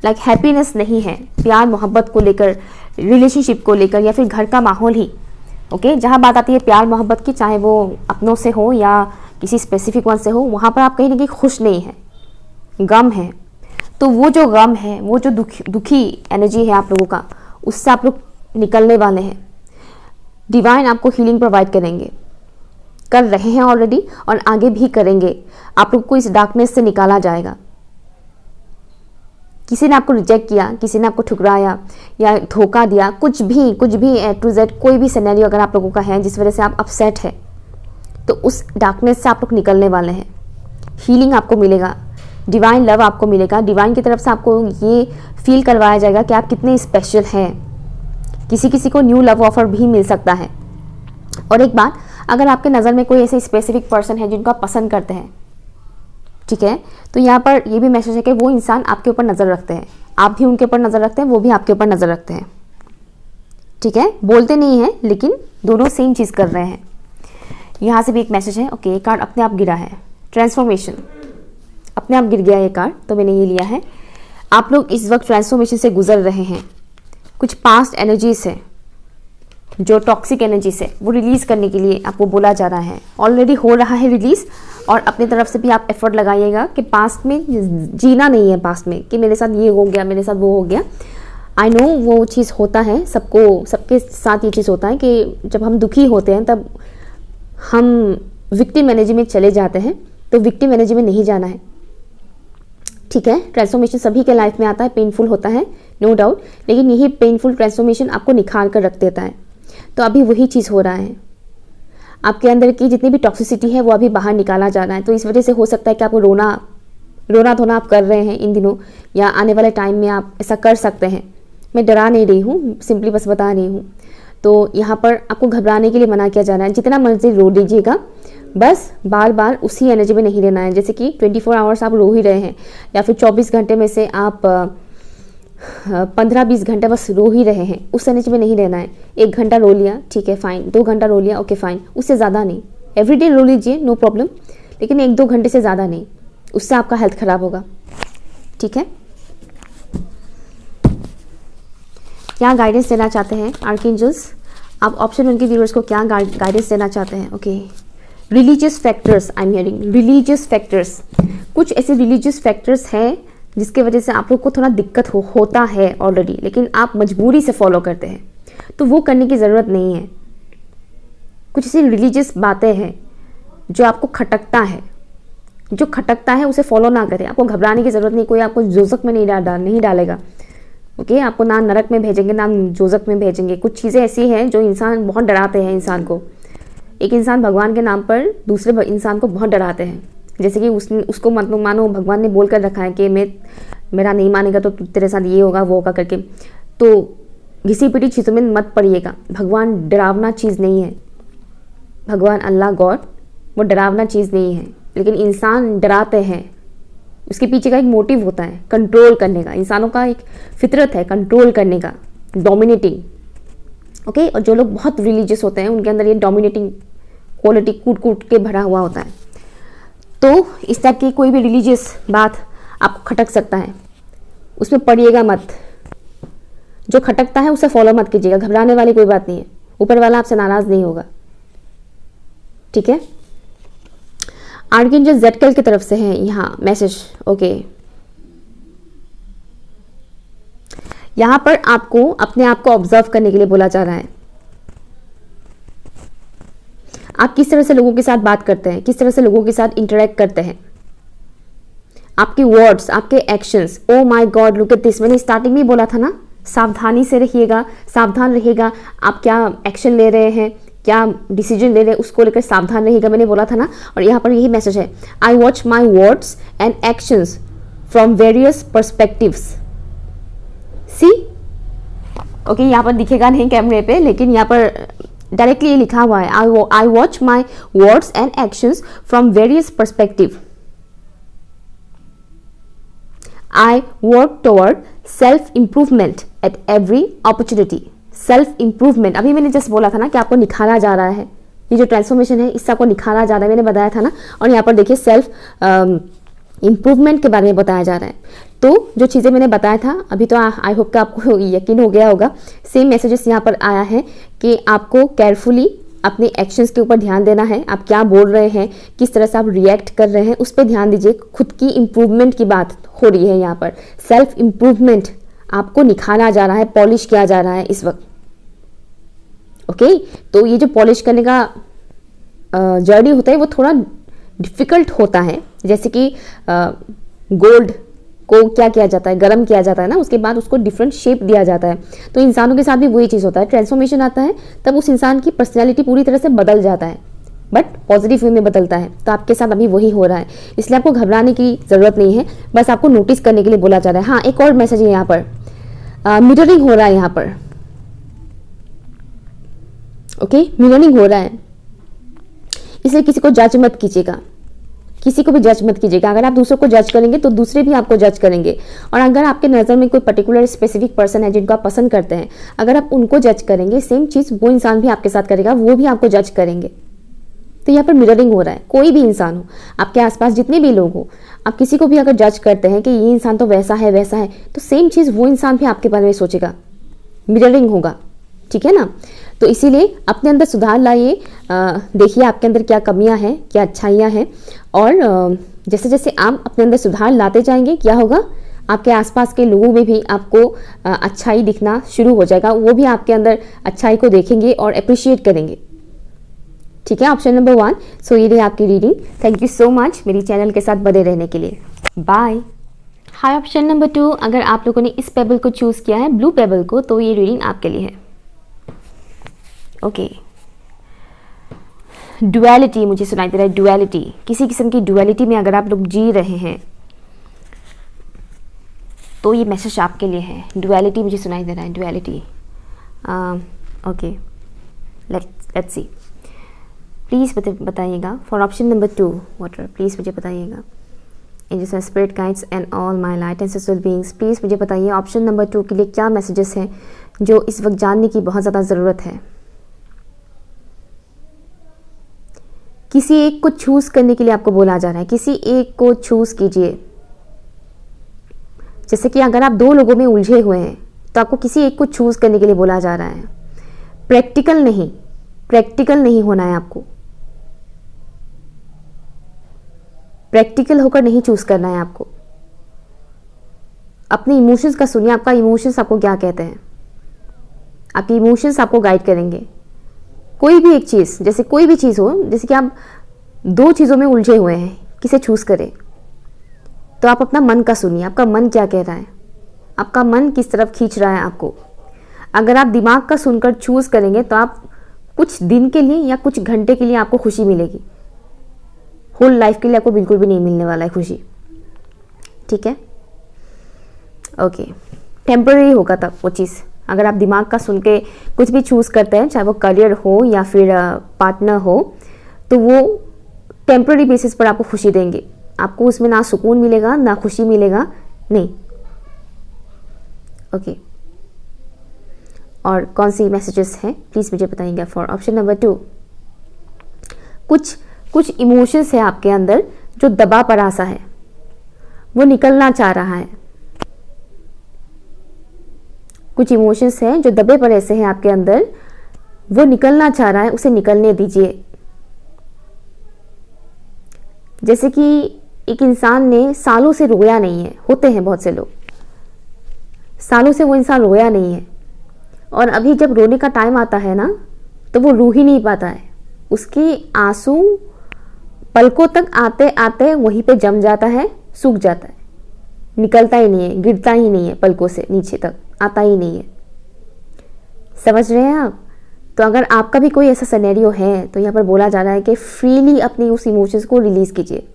[SPEAKER 1] लाइक हैप्पीनेस नहीं है, प्यार मोहब्बत को लेकर, रिलेशनशिप को लेकर, या फिर घर का माहौल ही। ओके, जहाँ बात आती है प्यार मोहब्बत की, चाहे वो अपनों से हो या किसी स्पेसिफिक वन से हो, वहाँ पर आप कहीं ना कहीं खुश नहीं हैं, गम है। तो वो जो गम है, वो जो दुखी एनर्जी है आप लोगों का, उससे आप लोग निकलने वाले हैं। डिवाइन आपको हीलिंग प्रोवाइड करेंगे, कर रहे हैं ऑलरेडी और आगे भी करेंगे। आप लोग को इस डार्कनेस से निकाला जाएगा। किसी ने आपको रिजेक्ट किया, किसी ने आपको ठुकराया या धोखा दिया, कुछ भी ए टू जेड कोई भी सिनेरियो अगर आप लोगों का है जिस वजह से आप अपसेट है, तो उस डार्कनेस से आप लोग निकलने वाले हैं। हीलिंग आपको मिलेगा, डिवाइन लव आपको मिलेगा। डिवाइन की तरफ से आपको ये फील करवाया जाएगा कि आप कितने स्पेशल हैं। किसी किसी को न्यू लव ऑफर भी मिल सकता है। और एक बात, अगर आपके नज़र में कोई ऐसे स्पेसिफिक पर्सन है जिनको आप पसंद करते हैं, ठीक है, तो यहाँ पर ये भी मैसेज है कि वो इंसान आपके ऊपर नज़र रखते हैं, आप भी उनके ऊपर नज़र रखते हैं, वो भी आपके ऊपर नज़र रखते हैं। ठीक है, बोलते नहीं हैं लेकिन दोनों सेम चीज़ कर रहे हैं। यहाँ से भी एक मैसेज है। ओके, ये कार्ड अपने आप गिरा है, ट्रांसफॉर्मेशन, अपने आप गिर गया ये कार्ड, तो मैंने ये लिया है। आप लोग इस वक्त ट्रांसफॉर्मेशन से गुजर रहे हैं। कुछ पास्ट एनर्जीज है, जो टॉक्सिक एनर्जीज है, वो रिलीज करने के लिए आपको बोला जा रहा है। ऑलरेडी हो रहा है रिलीज, और अपनी तरफ से भी आप एफर्ट लगाइएगा कि पास्ट में जीना नहीं है, पास्ट में कि मेरे साथ ये हो गया, मेरे साथ वो हो गया। आई नो वो चीज़ होता है, सबके साथ ये चीज़ होता है कि जब हम दुखी होते हैं तब हम विक्टिम एनर्जी में चले जाते हैं। तो विक्टिम एनर्जी में नहीं जाना है, ठीक है। ट्रांसफॉर्मेशन सभी के लाइफ में आता है, पेनफुल होता है, नो डाउट, लेकिन यही पेनफुल ट्रांसफॉर्मेशन आपको निखार कर रख देता है। तो अभी वही चीज़ हो रहा है, आपके अंदर की जितनी भी टॉक्सिसिटी है वो अभी बाहर निकाला जा रहा है। तो इस वजह से हो सकता है कि आपको रोना धोना आप कर रहे हैं इन दिनों, या आने वाले टाइम में आप ऐसा कर सकते हैं। मैं डरा नहीं रही हूँ, सिंपली बस बता रही हूँ। तो यहाँ पर आपको घबराने के लिए मना किया जा रहा है। जितना मर्जी रो लीजिएगा, बस बार बार उसी एनर्जी में नहीं रहना है। जैसे कि 24 आवर्स आप रो ही रहे हैं, या फिर 24 घंटे में से आप 15-20 घंटे बस रो ही रहे हैं, उस एनर्जी में नहीं रहना है। 1 घंटा रो लिया, ठीक है फाइन, 2 घंटा रो लिया, ओके फाइन, उससे ज़्यादा नहीं। एवरीडे रो लीजिए, नो प्रॉब्लम, लेकिन 1-2 घंटे से ज़्यादा नहीं, उससे आपका हेल्थ खराब होगा, ठीक है। क्या गाइडेंस देना चाहते हैं आर्कएंजल्स? आप ऑप्शन उनके व्यूअर्स को क्या गाइडेंस देना चाहते हैं? Okay, religious factors, I am hearing religious factors. कुछ ऐसे रिलीजियस फैक्टर्स हैं जिसके वजह से आप लोग को थोड़ा दिक्कत होता है ऑलरेडी, लेकिन आप मजबूरी से फॉलो करते हैं, तो वो करने की ज़रूरत नहीं है। कुछ ऐसी रिलीजियस बातें हैं जो आपको खटकता है, जो खटकता है उसे फॉलो ना करें। आपको घबराने की ज़रूरत नहीं, कोई आपको जोजक में नहीं डालेगा, ओके। आपको ना नरक में भेजेंगे ना जोजक में भेजेंगे। कुछ चीज़ें ऐसी हैं जो इंसान बहुत डराते हैं इंसान को। एक इंसान भगवान के नाम पर दूसरे इंसान को बहुत डराते हैं, जैसे कि उसको मानो भगवान ने बोल कर रखा है कि मेरा नहीं मानेगा तो तेरे साथ ये होगा वो होगा करके। तो घिसी पिटी चीज़ों में मत पड़िएगा। भगवान डरावना चीज़ नहीं है, भगवान अल्लाह गॉड वो डरावना चीज़ नहीं है, लेकिन इंसान डराते हैं। उसके पीछे का एक मोटिव होता है कंट्रोल करने का। इंसानों का एक फितरत है कंट्रोल करने का, डोमिनेटिंग, ओके। और जो लोग बहुत रिलीजियस होते हैं उनके अंदर ये डोमिनेटिंग क्वालिटी कूट के भरा हुआ होता है। तो इस टाइप की कोई भी रिलीजियस बात आपको खटक सकता है, उसमें पड़िएगा मत। जो खटकता है उसे फॉलो मत कीजिएगा। घबराने वाली कोई बात नहीं है, ऊपर वाला आपसे नाराज नहीं होगा, ठीक है। आर्कएंजल ज़ेडकिएल की तरफ से है यहाँ मैसेज, ओके। यहाँ पर आपको अपने आप को ऑब्जर्व करने के लिए बोला जा रहा है। आप किस तरह से लोगों के साथ बात करते हैं, किस तरह से लोगों के साथ इंटरेक्ट करते हैं, आपके वर्ड्स, आपके actions. Oh my God, look at this. मैंने स्टार्टिंग में बोला था ना, सावधानी से रहिएगा, सावधान रहिएगा। आप क्या एक्शन ले रहे हैं, क्या डिसीजन ले रहे हैं, उसको लेकर सावधान रहिएगा, मैंने बोला था ना। और यहाँ पर यही मैसेज है, I watch my words and actions from various perspectives. See, okay, यहाँ पर दिखेगा नहीं कैमरे पे, लेकिन यहाँ पर डायरेक्टली ये लिखा हुआ है, I watch my words and actions from various perspective. I work toward self improvement at every opportunity. Self improvement, अभी मैंने जस्ट बोला था ना कि आपको निखारा जा रहा है, ये जो ट्रांसफॉर्मेशन है इससे आपको निखारा जा रहा है, मैंने बताया था ना। और यहाँ पर देखिए सेल्फ इम्प्रूवमेंट के बारे में बताया जा रहा है। तो जो चीज़ें मैंने बताया था अभी, तो आई होप कि आपको यकीन हो गया होगा। सेम मैसेजेस यहाँ पर आया है कि आपको केयरफुली अपने एक्शंस के ऊपर ध्यान देना है। आप क्या बोल रहे हैं, किस तरह से आप रिएक्ट कर रहे हैं, उस पर ध्यान दीजिए। खुद की इम्प्रूवमेंट की बात हो रही है यहाँ पर। सेल्फ इम्प्रूवमेंट आपको निखारा जा रहा है, पॉलिश किया जा रहा है इस वक्त। ओके, तो ये जो पॉलिश करने का जर्नी होता है वो थोड़ा डिफिकल्ट होता है। जैसे कि गोल्ड को क्या किया जाता है, गर्म किया जाता है ना, उसके बाद उसको डिफरेंट शेप दिया जाता है। तो इंसानों के साथ भी वही चीज़ होता है। ट्रांसफॉर्मेशन आता है तब उस इंसान की पर्सनैलिटी पूरी तरह से बदल जाता है, बट पॉजिटिव वे में बदलता है। तो आपके साथ अभी वही हो रहा है, इसलिए आपको घबराने की ज़रूरत नहीं है, बस आपको नोटिस करने के लिए बोला जा रहा है। हाँ, एक और मैसेज है यहाँ पर, मिररिंग हो रहा है यहाँ पर। ओके, मिररिंग हो रहा है, इसलिए किसी को जज मत कीजिएगा, किसी को भी जज मत कीजिएगा। अगर आप दूसरों को जज करेंगे तो दूसरे भी आपको जज करेंगे। और अगर आपके नज़र में कोई पर्टिकुलर स्पेसिफिक पर्सन है जिनको आप पसंद करते हैं, अगर आप उनको जज करेंगे, सेम चीज़ वो इंसान भी आपके साथ करेगा, वो भी आपको जज करेंगे। तो यहाँ पर मिररिंग हो रहा है। कोई भी इंसान हो, आपके आसपास जितने भी लोग हो, आप किसी को भी अगर जज करते हैं कि ये इंसान तो वैसा है वैसा है, तो सेम चीज़ वो इंसान भी आपके बारे में सोचेगा, मिररिंग होगा। ठीक है ना? तो इसीलिए अपने अंदर सुधार लाइए। देखिए आपके अंदर क्या कमियां हैं, क्या अच्छाइयां हैं, और जैसे जैसे आप अपने अंदर सुधार लाते जाएंगे, क्या होगा, आपके आसपास के लोगों में भी आपको अच्छाई दिखना शुरू हो जाएगा। वो भी आपके अंदर अच्छाई को देखेंगे और अप्रिशिएट करेंगे। ठीक है, ऑप्शन नंबर 1। सो ये रही आपकी reading. Thank you so much मेरी चैनल के साथ बने रहने के लिए। बाय। हाय, ऑप्शन नंबर 2। अगर आप लोगों ने इस पेबल को चूज़ किया है, ब्लू पेबल को, तो ये रीडिंग आपके लिए है। ओके, डुअलिटी मुझे सुनाई दे रहा है। डुअलिटी, किसी किस्म की डुअलिटी में अगर आप लोग जी रहे हैं तो ये मैसेज आपके लिए है। डुअलिटी मुझे सुनाई दे रहा है, duality. Okay, let's see. Please बताइएगा for option number 2 water. Please मुझे बताइएगा। Angels and spirit guides and all my light ancestral beings, please मुझे बताइए ऑप्शन नंबर 2 के लिए क्या मैसेजेस हैं जो इस वक्त जानने की बहुत ज़्यादा ज़रूरत है। किसी एक को चूज़ करने के लिए आपको बोला जा रहा है, किसी एक को चूज़ कीजिए। जैसे कि अगर आप 2 लोगों में उलझे हुए हैं तो आपको किसी एक को चूज़ करने के लिए बोला जा रहा है। प्रैक्टिकल नहीं होना है आपको, प्रैक्टिकल होकर नहीं चूज़ करना है आपको। अपने इमोशंस का सुनिए, आपका इमोशंस आपको क्या कहते हैं। आपके इमोशंस आपको गाइड करेंगे। कोई भी एक चीज़, जैसे कोई भी चीज़ हो, जैसे कि आप 2 चीज़ों में उलझे हुए हैं, किसे चूज़ करें, तो आप अपना मन का सुनिए। आपका मन क्या कह रहा है, आपका मन किस तरफ खींच रहा है आपको। अगर आप दिमाग का सुनकर चूज़ करेंगे तो आप कुछ दिन के लिए या कुछ घंटे के लिए आपको खुशी मिलेगी, होल लाइफ के लिए आपको बिल्कुल भी नहीं मिलने वाला है खुशी। ठीक है, ओके, टेम्पररी होगा तब वो चीज़। अगर आप दिमाग का सुन के कुछ भी चूज़ करते हैं, चाहे वो करियर हो या फिर पार्टनर हो, तो वो टेम्पररी बेसिस पर आपको खुशी देंगे। आपको उसमें ना सुकून मिलेगा ना खुशी मिलेगा, नहीं। ओके, और कौन सी मैसेजेस हैं प्लीज़ मुझे बताइएगा फॉर ऑप्शन नंबर 2। कुछ इमोशंस है आपके अंदर जो दबा पड़ा सा है, वो निकलना चाह रहा है। कुछ इमोशंस हैं जो दबे पड़े से हैं आपके अंदर, वो निकलना चाह रहा है, उसे निकलने दीजिए। जैसे कि एक इंसान ने सालों से रोया नहीं है, होते हैं बहुत से लोग, सालों से वो इंसान रोया नहीं है, और अभी जब रोने का टाइम आता है ना, तो वो रो ही नहीं पाता है। उसके आंसू पलकों तक आते आते वहीं पे जम जाता है, सूख जाता है, निकलता ही नहीं है, गिरता ही नहीं है, पलकों से नीचे तक आता ही नहीं है। समझ रहे हैं आप? तो अगर आपका भी कोई ऐसा सिनेरियो है तो यहाँ पर बोला जा रहा है कि फ्रीली अपनी उस इमोशंस को रिलीज कीजिए,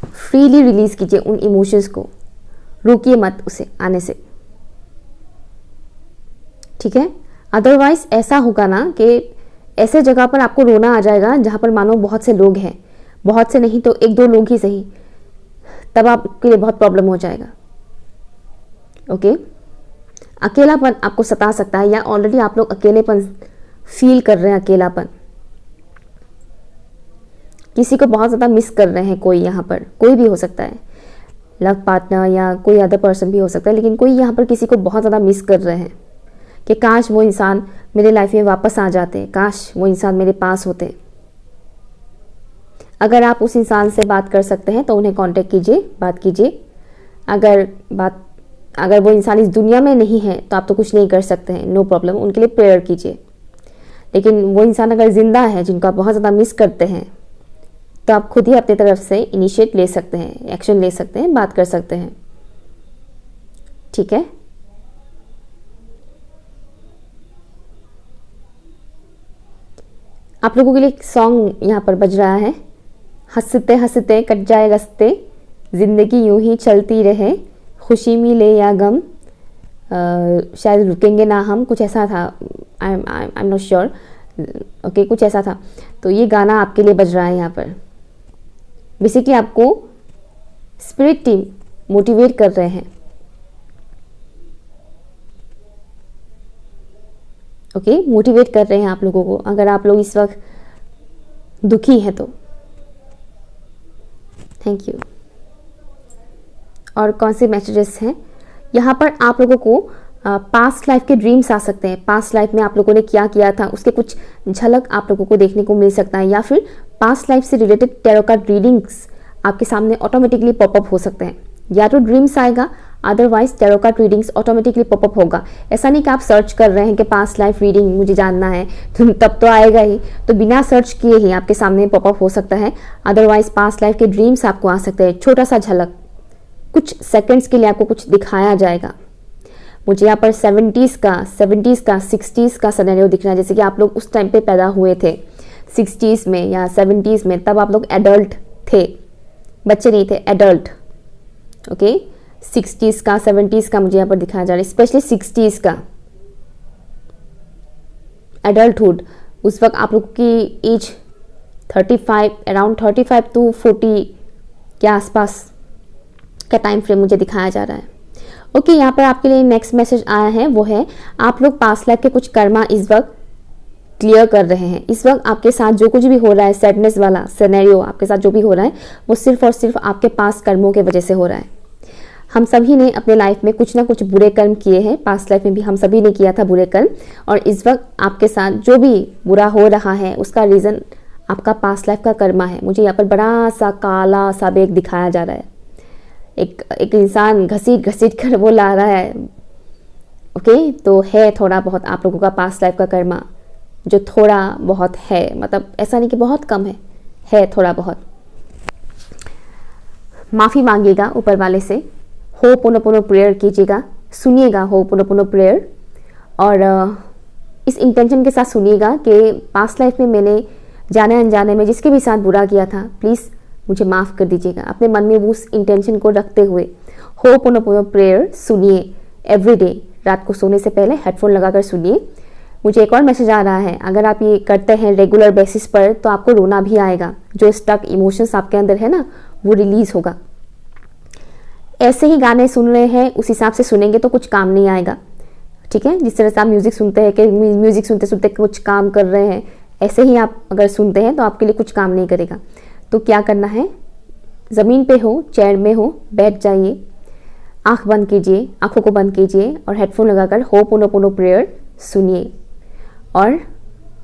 [SPEAKER 1] फ्रीली रिलीज कीजिए उन इमोशंस को, रोकिए मत उसे आने से। ठीक है, अदरवाइज ऐसा होगा ना कि ऐसे जगह पर आपको रोना आ जाएगा जहाँ पर मानो बहुत से लोग हैं, बहुत से नहीं तो 1-2 लोग ही सही, तब आपके लिए बहुत प्रॉब्लम हो जाएगा। ओके, अकेलापन आपको सता सकता है, या ऑलरेडी आप लोग अकेलेपन फील कर रहे हैं, अकेलापन, किसी को बहुत ज़्यादा मिस कर रहे हैं। कोई यहाँ पर, कोई भी हो सकता है, लव पार्टनर या कोई अदर पर्सन भी हो सकता है, लेकिन कोई यहाँ पर किसी को बहुत ज़्यादा मिस कर रहे हैं, कि काश वो इंसान मेरे लाइफ में वापस आ जाते, काश वो इंसान मेरे पास होते। अगर आप उस इंसान से बात कर सकते हैं तो उन्हें कांटेक्ट कीजिए, बात कीजिए। अगर वो इंसान इस दुनिया में नहीं है तो आप तो कुछ नहीं कर सकते हैं, नो प्रॉब्लम, उनके लिए प्रेयर कीजिए। लेकिन वो इंसान अगर ज़िंदा है जिनको आप बहुत ज़्यादा मिस करते हैं, तो आप खुद ही अपनी तरफ से इनिशिएट ले सकते हैं, एक्शन ले सकते हैं, बात कर सकते हैं। ठीक है, आप लोगों के लिए एक सॉन्ग यहाँ पर बज रहा है। हंसते हंसते कट जाए रास्ते, जिंदगी यूं ही चलती रहे, खुशी मिले या गम, शायद रुकेंगे ना हम, कुछ ऐसा था। I am not sure, okay, कुछ ऐसा था। तो ये गाना आपके लिए बज रहा है यहाँ पर। बेसिकली आपको स्पिरिट टीम मोटिवेट कर रहे हैं। ओके, मोटिवेट कर रहे हैं आप लोगों को। अगर आप लोग इस वक्त दुखी हैं तो थैंक यू। और कौन से मैसेजेस हैं यहाँ पर? आप लोगों को पास्ट लाइफ के ड्रीम्स आ सकते हैं। पास्ट लाइफ में आप लोगों ने क्या किया था उसके कुछ झलक आप लोगों को देखने को मिल सकता है, या फिर पास्ट लाइफ से रिलेटेड टैरो कार्ड रीडिंग्स आपके सामने ऑटोमेटिकली पॉपअप हो सकते हैं। या तो ड्रीम्स आएगा, otherwise tarot card readings automatically popup होगा। ऐसा नहीं कि आप सर्च कर रहे हैं कि पास्ट लाइफ रीडिंग मुझे जानना है तो तब तो आएगा ही, तो बिना सर्च किए ही आपके सामने पॉपअप हो सकता है। अदरवाइज पास्ट लाइफ के ड्रीम्स आपको आ सकते हैं, छोटा सा झलक, कुछ सेकंड्स के लिए आपको कुछ दिखाया जाएगा। मुझे यहाँ पर 70s का 60s का सिनेरियो दिख रहा है, जैसे कि आप लोग उस टाइम पे पैदा हुए थे 60s में या 70s में, तब आप लोग एडल्ट थे, बच्चे नहीं थे, एडल्ट। ओके, 60s का 70s का मुझे यहाँ पर दिखाया जा रहा है, स्पेशली 60s का एडल्टहुड। उस वक्त आप लोग की एज 35, अराउंड 35 to 40 के आसपास का टाइम फ्रेम मुझे दिखाया जा रहा है। ओके, यहाँ पर आपके लिए नेक्स्ट मैसेज आया है, वो है आप लोग पास्ट लाइफ के कुछ कर्मा इस वक्त क्लियर कर रहे हैं। इस वक्त आपके साथ जो कुछ भी हो रहा है, सैडनेस वाला सिनेरियो आपके साथ जो भी हो रहा है, वो सिर्फ और सिर्फ आपके पास कर्मों के वजह से हो रहा है। हम सभी ने अपने लाइफ में कुछ ना कुछ बुरे कर्म किए हैं, पास्ट लाइफ में भी हम सभी ने किया था बुरे कर्म, और इस वक्त आपके साथ जो भी बुरा हो रहा है उसका रीज़न आपका पास्ट लाइफ का कर्मा है। मुझे यहाँ पर बड़ा सा काला सा बेग दिखाया जा रहा है, एक इंसान घसीट कर वो ला रहा है। ओके, तो है थोड़ा बहुत आप लोगों का पास्ट लाइफ का कर्मा, जो थोड़ा बहुत है, मतलब ऐसा नहीं कि बहुत कम है थोड़ा बहुत। माफ़ी मांगिएगा ऊपर वाले से, होपोनोपोनो प्रेयर कीजिएगा, सुनिएगा होपोनोपोनो प्रेयर, और इस इंटेंशन के साथ सुनिएगा कि पास्ट लाइफ में मैंने जाने अनजाने में जिसके भी साथ बुरा किया था, प्लीज़ मुझे माफ़ कर दीजिएगा। अपने मन में वो उस इंटेंशन को रखते हुए होपोनोपोनो प्रेयर सुनिए एवरीडे। रात को सोने से पहले हेडफोन लगाकर सुनिए। मुझे एक और मैसेज आ रहा है, अगर आप ये करते हैं रेगुलर बेसिस पर तो आपको रोना भी आएगा, जो स्टक इमोशंस आपके अंदर है ना, वो रिलीज होगा। ऐसे ही गाने सुन रहे हैं उस हिसाब से सुनेंगे तो कुछ काम नहीं आएगा। ठीक है, जिस तरह से आप म्यूजिक सुनते हैं कि म्यूजिक सुनते सुनते कुछ काम कर रहे हैं, ऐसे ही आप अगर सुनते हैं तो आपके लिए कुछ काम नहीं करेगा। तो क्या करना है, ज़मीन पे हो, चेयर में हो, बैठ जाइए, आंख बंद कीजिए, आंखों को बंद कीजिए और हेडफोन लगाकर होपोनोपोनो प्रेयर सुनिए, और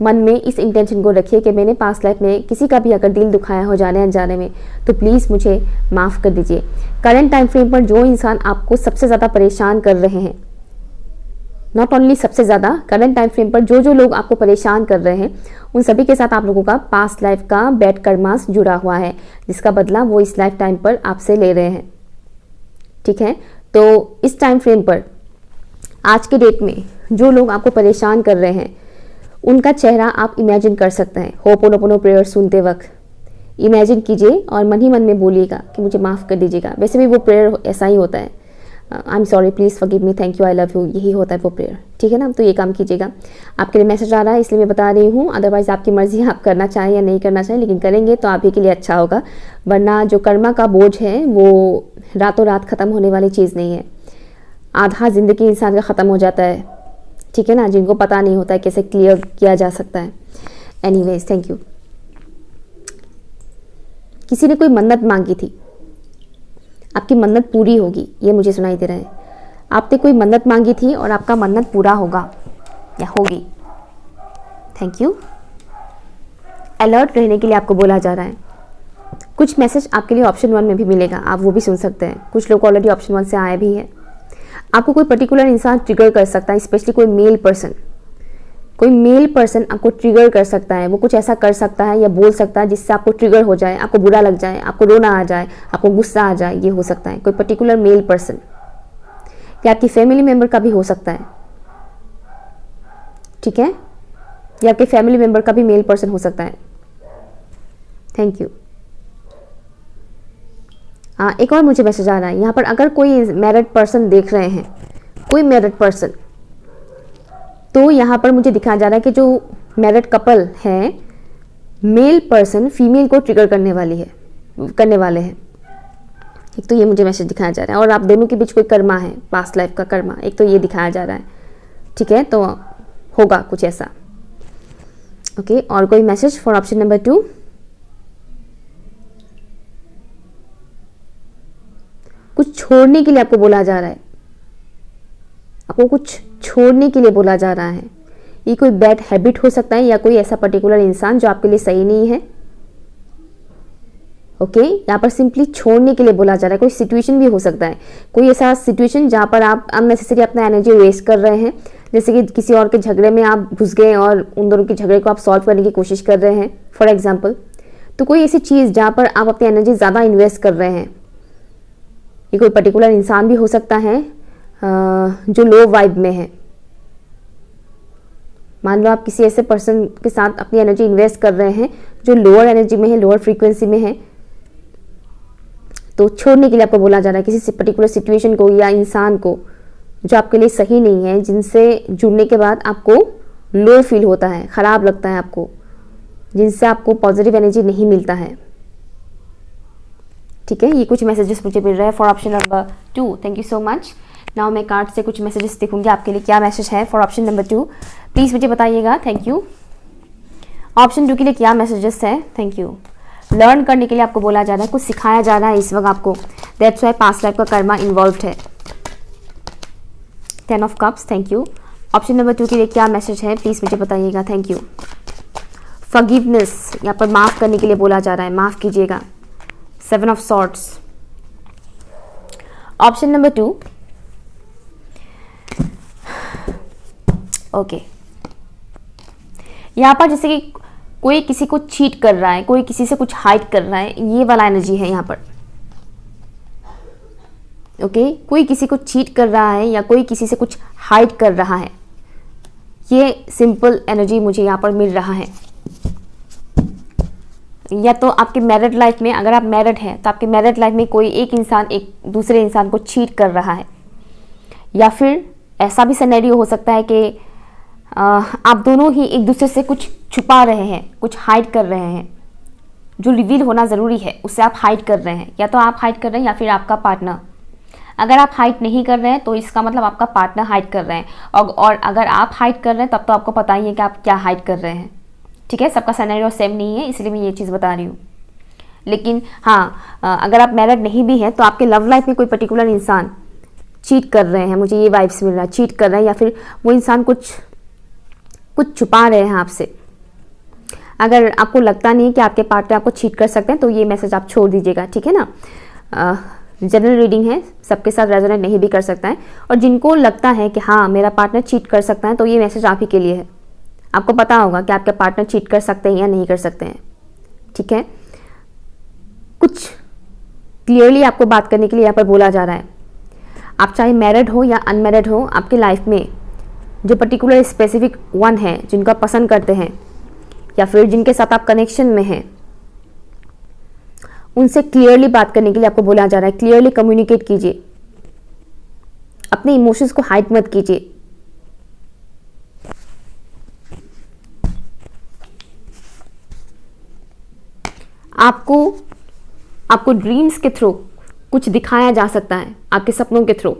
[SPEAKER 1] मन में इस इंटेंशन को रखिए कि मैंने पास्ट लाइफ में किसी का भी अगर दिल दुखाया हो जाने अनजाने में, तो प्लीज़ मुझे माफ़ कर दीजिए। करंट टाइम फ्रेम पर जो इंसान आपको सबसे ज़्यादा परेशान कर रहे हैं, नॉट ओनली सबसे ज़्यादा, करंट टाइम फ्रेम पर जो लोग आपको परेशान कर रहे हैं, उन सभी के साथ आप लोगों का पास्ट लाइफ का बैड कर्मास जुड़ा हुआ है, जिसका बदला वो इस लाइफ टाइम पर आपसे ले रहे हैं। ठीक है, तो इस टाइम फ्रेम पर आज के डेट में जो लोग आपको परेशान कर रहे हैं, उनका चेहरा आप इमेजिन कर सकते हैं। होपोनोपोनो प्रेयर सुनते वक्त इमेजिन कीजिए और मन ही मन में बोलिएगा कि मुझे माफ़ कर दीजिएगा। वैसे भी वो प्रेयर ऐसा ही होता है, I am sorry, please forgive me, thank you, I love you, यही होता है वो प्रेयर। ठीक है ना, तो ये काम कीजिएगा। आपके लिए मैसेज आ रहा है इसलिए मैं बता रही हूँ, अदरवाइज़ आपकी मर्जी है, आप करना चाहें या नहीं करना चाहें, लेकिन करेंगे तो आप ही के लिए अच्छा होगा। वरना जो कर्मा का बोझ है वो रातों रात ख़त्म होने वाली चीज़ नहीं है। आधा ज़िंदगी इंसान का ख़त्म हो जाता है, ठीक है ना, जिनको पता नहीं होता है कैसे क्लियर किया जा सकता है। Anyways, thank you. किसी ने कोई मन्नत मांगी थी, आपकी मन्नत पूरी होगी, ये मुझे सुनाई दे रहा है। आपने कोई मन्नत मांगी थी और आपका मन्नत पूरा होगा या होगी। Thank you. अलर्ट रहने के लिए आपको बोला जा रहा है। कुछ मैसेज आपके लिए ऑप्शन 1 में भी मिलेगा, आप वो भी सुन सकते हैं। कुछ लोग ऑलरेडी ऑप्शन 1 से आए भी है। आपको कोई पर्टिकुलर इंसान ट्रिगर कर सकता है, स्पेशली कोई मेल पर्सन। कोई मेल पर्सन आपको ट्रिगर कर सकता है, वो कुछ ऐसा कर सकता है या बोल सकता है जिससे आपको ट्रिगर हो जाए, आपको बुरा लग जाए, आपको रोना आ जाए, आपको गुस्सा आ जाए। ये हो सकता है कोई पर्टिकुलर मेल पर्सन, या आपकी फैमिली मेम्बर का भी हो सकता है, ठीक है, या आपके फैमिली मेम्बर का भी मेल पर्सन हो सकता है। Thank you. एक और मुझे मैसेज आ रहा है यहाँ पर, अगर कोई मैरिड पर्सन देख रहे हैं, कोई मैरिड पर्सन, तो यहाँ पर मुझे दिखाया जा रहा है कि जो मैरिड कपल है, मेल पर्सन फीमेल को ट्रिगर करने वाले हैं। एक तो ये मुझे मैसेज दिखाया जा रहा है, और आप दोनों के बीच कोई कर्मा है, पास्ट लाइफ का कर्मा, एक तो ये दिखाया जा रहा है, ठीक है। तो होगा कुछ ऐसा, ओके। और कोई मैसेज फॉर ऑप्शन नंबर 2? कुछ छोड़ने के लिए आपको बोला जा रहा है, आपको कुछ छोड़ने के लिए बोला जा रहा है। ये कोई बैड हैबिट हो सकता है या कोई ऐसा पर्टिकुलर इंसान जो आपके लिए सही नहीं है, ओके। यहाँ पर सिंपली छोड़ने के लिए बोला जा रहा है। कोई सिचुएशन भी हो सकता है, कोई ऐसा सिचुएशन जहाँ पर आप अननेसेसरी अपना एनर्जी वेस्ट कर रहे हैं, जैसे कि किसी और के झगड़े में आप घुस गए और उन दोनों के झगड़े को आप सॉल्व करने की कोशिश कर रहे हैं, फॉर एग्जाम्पल। तो कोई ऐसी चीज़ जहाँ पर आप अपनी एनर्जी ज़्यादा इन्वेस्ट कर रहे हैं। ये कोई पर्टिकुलर इंसान भी हो सकता है जो लो वाइब में है। मान लो आप किसी ऐसे पर्सन के साथ अपनी एनर्जी इन्वेस्ट कर रहे हैं जो लोअर एनर्जी में है, लोअर फ्रीक्वेंसी में है, तो छोड़ने के लिए आपको बोला जा रहा है किसी पर्टिकुलर सिचुएशन को या इंसान को जो आपके लिए सही नहीं है, जिनसे जुड़ने के बाद आपको लो फील होता है, खराब लगता है आपको, जिनसे आपको पॉजिटिव एनर्जी नहीं मिलता है, ठीक है। ये कुछ मैसेजेस मुझे मिल रहा है for option number 2। Thank you so much. Now मैं कार्ड से कुछ मैसेजेस देखूंगी आपके लिए क्या मैसेज है फॉर ऑप्शन नंबर 2, प्लीज मुझे बताइएगा। Thank you. ऑप्शन 2 के लिए क्या मैसेजेस है? Thank you. लर्न करने के लिए आपको बोला जा रहा है, कुछ सिखाया जा रहा है इस वक्त आपको, दैट्स व्हाई पास्ट लाइफ का कर्मा इन्वॉल्व्ड है। 10 of cups, thank you. Option number 2 के लिए क्या मैसेज है प्लीज मुझे बताइएगा। Thank you. फॉरगिवनेस, यहाँ पर माफ करने के लिए बोला जा रहा है, माफ कीजिएगा। 7 of swords. Option number 2, okay. यहाँ पर जैसे कि कोई किसी को चीट कर रहा है, कोई किसी से कुछ हाइड कर रहा है, ये वाला एनर्जी है यहाँ पर, ओके। कोई किसी को चीट कर रहा है या कोई किसी से कुछ हाइड कर रहा है, ये सिंपल एनर्जी मुझे यहाँ पर मिल रहा है। या तो आपके मैरिड लाइफ में, अगर आप मैरिड हैं तो आपके मैरिड लाइफ में कोई एक इंसान एक दूसरे इंसान को चीट कर रहा है, या फिर ऐसा भी सिनेरियो हो सकता है कि आप दोनों ही एक दूसरे से कुछ छुपा रहे हैं, कुछ हाइड कर रहे हैं, जो रिवील होना ज़रूरी है उससे आप हाइड कर रहे हैं। या तो आप हाइड कर रहे हैं या फिर आपका पार्टनर। अगर आप हाइड नहीं कर रहे हैं तो इसका मतलब आपका पार्टनर हाइड कर रहे हैं, और अगर आप हाइड कर रहे हैं तब तो आपको पता ही है कि आप क्या हाइड कर रहे हैं, ठीक है। सबका सिनेरियो सेम नहीं है, इसलिए मैं ये चीज़ बता रही हूँ। लेकिन हाँ, अगर आप मैरिड नहीं भी हैं तो आपके लव लाइफ में कोई पर्टिकुलर इंसान चीट कर रहे हैं, मुझे ये वाइब्स मिल रहा है, चीट कर रहे हैं, या फिर वो इंसान कुछ छुपा रहे हैं आपसे। अगर आपको लगता नहीं कि आपके पार्टनर आपको चीट कर सकते हैं तो ये मैसेज आप छोड़ दीजिएगा, ठीक है ना। जनरल रीडिंग है, सबके साथ रेजोनेट नहीं भी कर सकता है, और जिनको लगता है कि हाँ मेरा पार्टनर चीट कर सकता है तो ये मैसेज आप ही के लिए है। आपको पता होगा कि आपके पार्टनर चीट कर सकते हैं या नहीं कर सकते हैं, ठीक है। कुछ क्लियरली आपको बात करने के लिए यहाँ पर बोला जा रहा है। आप चाहे मैरिड हो या अनमैरिड हो, आपके लाइफ में जो पर्टिकुलर स्पेसिफिक वन है जिनको आप पसंद करते हैं या फिर जिनके साथ आप कनेक्शन में हैं, उनसे क्लियरली बात करने के लिए आपको बोला जा रहा है। क्लियरली कम्युनिकेट कीजिए, अपने इमोशंस को हाइड मत कीजिए। आपको ड्रीम्स के थ्रू कुछ दिखाया जा सकता है, आपके सपनों के थ्रू।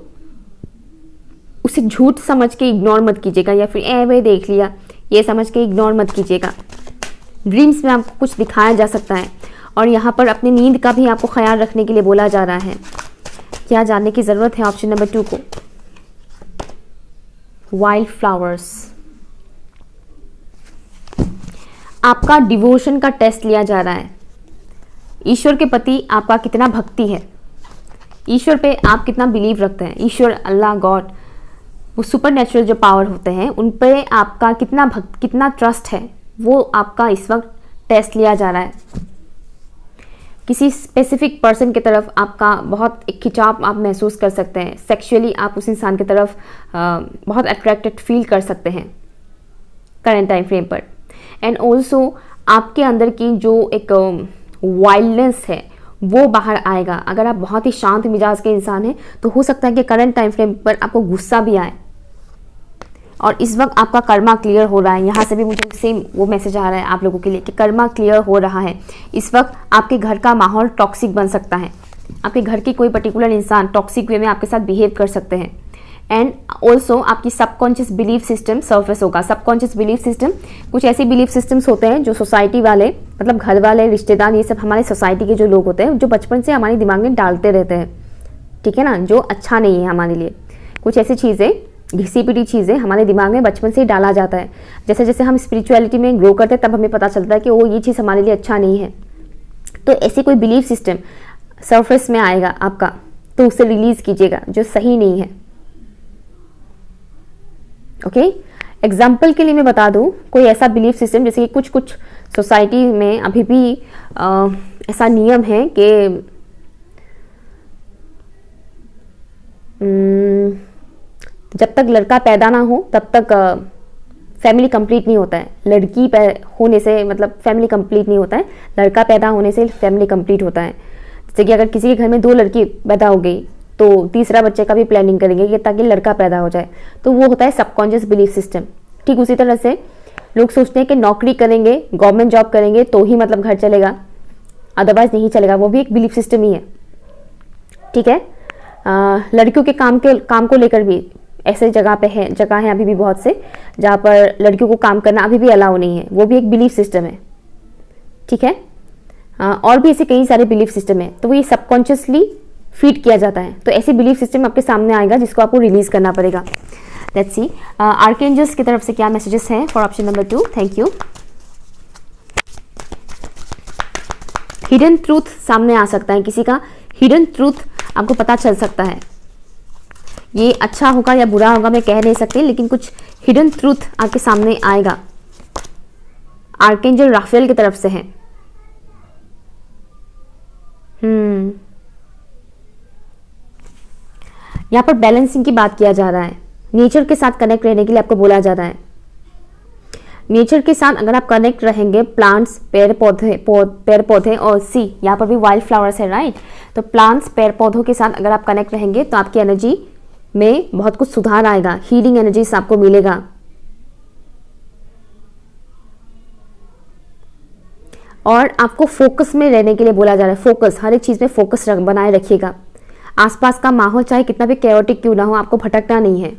[SPEAKER 1] उसे झूठ समझ के इग्नोर मत कीजिएगा, या फिर वे देख लिया ये समझ के इग्नोर मत कीजिएगा। ड्रीम्स में आपको कुछ दिखाया जा सकता है, और यहाँ पर अपनी नींद का भी आपको ख्याल रखने के लिए बोला जा रहा है। क्या जानने की ज़रूरत है ऑप्शन नंबर 2 को? Wild flowers. आपका डिवोशन का टेस्ट लिया जा रहा है। ईश्वर के प्रति आपका कितना भक्ति है, ईश्वर पे आप कितना बिलीव रखते हैं। ईश्वर, अल्लाह, गॉड, वो सुपर नेचुरल जो पावर होते हैं उन पे आपका कितना ट्रस्ट है, वो आपका इस वक्त टेस्ट लिया जा रहा है। किसी स्पेसिफिक पर्सन की तरफ आपका बहुत एक खिंचाव आप महसूस कर सकते हैं। सेक्सुअली आप उस इंसान की तरफ बहुत अट्रैक्टेड फील कर सकते हैं करंट टाइम फ्रेम पर। एंड ऑल्सो आपके अंदर की जो एक वाइल्डनेस है वो बाहर आएगा। अगर आप बहुत ही शांत मिजाज के इंसान हैं तो हो सकता है कि करंट टाइम फ्रेम पर आपको गुस्सा भी आए। और इस वक्त आपका कर्मा क्लियर हो रहा है। यहाँ से भी मुझे सेम वो मैसेज आ रहा है आप लोगों के लिए कि कर्मा क्लियर हो रहा है। इस वक्त आपके घर का माहौल टॉक्सिक बन सकता है। आपके घर की कोई पर्टिकुलर इंसान टॉक्सिक वे में आपके साथ बिहेव कर सकते हैं। एंड ऑल्सो आपकी सबकॉन्शियस बिलीफ सिस्टम सर्फेस होगा। सबकॉन्शियस बिलीफ सिस्टम कुछ ऐसे बिलीफ सिस्टम्स होते हैं जो सोसाइटी वाले, मतलब घर वाले, रिश्तेदार, ये सब हमारे सोसाइटी के जो लोग होते हैं जो बचपन से हमारे दिमाग में डालते रहते हैं, ठीक है ना, जो अच्छा नहीं है हमारे लिए। कुछ ऐसी चीज़ें, घिसी पिटी चीज़ें हमारे दिमाग में बचपन से ही डाला जाता है। जैसे जैसे हम स्पिरिचुअलिटी में ग्रो करते हैं तब हमें पता चलता है कि वो ये चीज़ हमारे लिए अच्छा नहीं है। तो ऐसी कोई बिलीफ सिस्टम सरफेस में आएगा आपका, तो उसे रिलीज कीजिएगा जो सही नहीं है। ओके, एग्जाम्पल के लिए मैं बता दूं, कोई ऐसा बिलीफ सिस्टम जैसे कि कुछ कुछ सोसाइटी में अभी भी ऐसा नियम है कि जब तक लड़का पैदा ना हो तब तक फैमिली कंप्लीट नहीं होता है। लड़की होने से मतलब फैमिली कंप्लीट नहीं होता है, लड़का पैदा होने से फैमिली कंप्लीट होता है। जैसे कि अगर किसी के घर में 2 लड़की पैदा हो गई तो तीसरा बच्चे का भी प्लानिंग करेंगे कि ताकि लड़का पैदा हो जाए। तो वो होता है सबकॉन्शियस बिलीफ सिस्टम। ठीक उसी तरह से लोग सोचते हैं कि नौकरी करेंगे, गवर्नमेंट जॉब करेंगे तो ही मतलब घर चलेगा, अदरवाइज नहीं चलेगा। वो भी एक बिलीफ सिस्टम ही है, ठीक है। लड़कियों के काम को लेकर भी ऐसे जगह है अभी भी बहुत से जहाँ पर लड़कियों को काम करना अभी भी अलाउ नहीं है। वो भी एक बिलीफ सिस्टम है, ठीक है। और भी ऐसे कई सारे बिलीफ सिस्टम है, तो वो ये सबकॉन्शियसली फीड किया जाता है। तो ऐसी बिलीफ सिस्टम आपके सामने आएगा जिसको आपको रिलीज करना पड़ेगा। लेट्स सी आर्कएंजल्स की तरफ से क्या मैसेजेस हैं for option number 2। Thank you. Hidden truth सामने आ सकता है, किसी का हिडन ट्रूथ आपको पता चल सकता है। ये अच्छा होगा या बुरा होगा मैं कह नहीं सकती, लेकिन कुछ हिडन ट्रूथ आपके सामने आएगा। आर्कएंजल राफेल की तरफ से है। यहाँ पर बैलेंसिंग की बात किया जा रहा है। नेचर के साथ कनेक्ट रहने के लिए आपको बोला जा रहा है। नेचर के साथ अगर आप कनेक्ट रहेंगे, प्लांट्स, पेड़ पौधे और सी, यहाँ पर भी वाइल्ड फ्लावर्स है, राइट। तो प्लांट्स, पेड़ पौधों के साथ अगर आप कनेक्ट रहेंगे तो आपकी एनर्जी में बहुत कुछ सुधार आएगा। हीलिंग एनर्जी से आपको मिलेगा। और आपको फोकस में रहने के लिए बोला जा रहा है। फोकस, हर एक चीज में फोकस बनाए रखिएगा। आसपास का माहौल चाहे कितना भी कैओटिक क्यों ना हो, आपको भटकना नहीं है।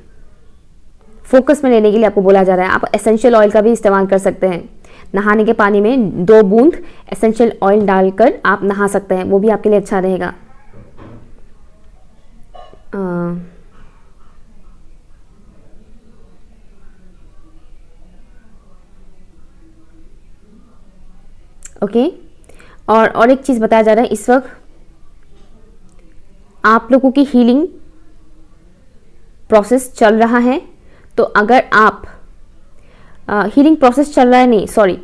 [SPEAKER 1] फोकस में रहने के लिए आपको बोला जा रहा है। आप एसेंशियल ऑयल का भी इस्तेमाल कर सकते हैं। नहाने के पानी में 2 बूंद एसेंशियल ऑयल डालकर आप नहा सकते हैं, वो भी आपके लिए अच्छा रहेगा। ओके, और एक चीज बताया जा रहा है, इस वक्त आप लोगों की हीलिंग प्रोसेस चल रहा है। तो अगर आप हीलिंग प्रोसेस चल रहा है, नहीं सॉरी,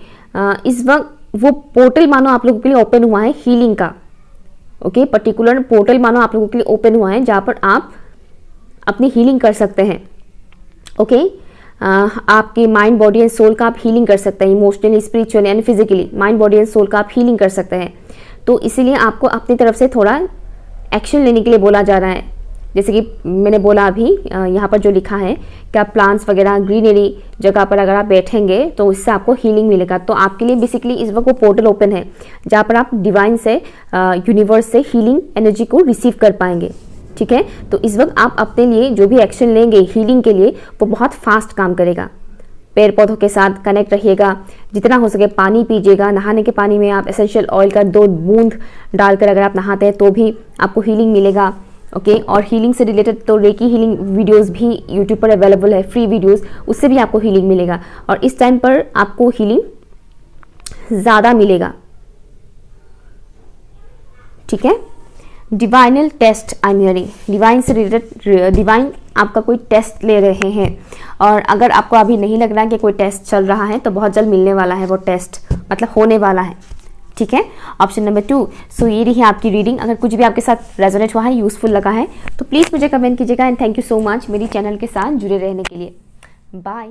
[SPEAKER 1] इस वक्त वो पोर्टल मानो आप लोगों के लिए ओपन हुआ है हीलिंग का। ओके, पर्टिकुलर पोर्टल मानो आप लोगों के लिए ओपन हुआ है जहां पर आप अपनी हीलिंग कर सकते हैं। ओके, आपके माइंड, बॉडी एंड सोल का आप हीलिंग कर सकते हैं। Emotionally, spiritually and physically mind, body and soul का आप हीलिंग कर सकते हैं। तो इसीलिए आपको अपनी तरफ से थोड़ा एक्शन लेने के लिए बोला जा रहा है। जैसे कि मैंने बोला अभी यहाँ पर जो लिखा है कि आप प्लांट्स वगैरह, ग्रीनरी जगह पर अगर आप बैठेंगे तो इससे आपको हीलिंग मिलेगा। तो आपके लिए बेसिकली इस वक्त वो पोर्टल ओपन है जहाँ पर आप डिवाइन से, यूनिवर्स से हीलिंग एनर्जी को रिसीव कर पाएंगे। ठीक है, तो इस वक्त आप अपने लिए जो भी एक्शन लेंगे हीलिंग के लिए वो बहुत फास्ट काम करेगा। पेड़ पौधों के साथ कनेक्ट रहिएगा, जितना हो सके पानी पीजिएगा। नहाने के पानी में आप एसेंशियल ऑयल का 2 बूंद डालकर अगर आप नहाते हैं तो भी आपको हीलिंग मिलेगा। ओके। और हीलिंग से रिलेटेड तो रेकी हीलिंग वीडियोस भी यूट्यूब पर अवेलेबल है, फ्री वीडियोस, उससे भी आपको हीलिंग मिलेगा। और इस टाइम पर आपको हीलिंग ज़्यादा मिलेगा, ठीक है। Divinal test I am hearing, divine से रिलेटेड, डिवाइन आपका कोई टेस्ट ले रहे हैं। और अगर आपको अभी नहीं लग रहा है कि कोई टेस्ट चल रहा है तो बहुत जल्द मिलने वाला है वो टेस्ट, मतलब होने वाला है, ठीक है। Option number 2। सो ये रही आपकी रीडिंग। अगर कुछ भी आपके साथ रेजोनेट हुआ है, यूजफुल लगा है, तो प्लीज़ मुझे कमेंट कीजिएगा। And thank you so much मेरी चैनल के साथ जुड़े रहने के लिए। बाय।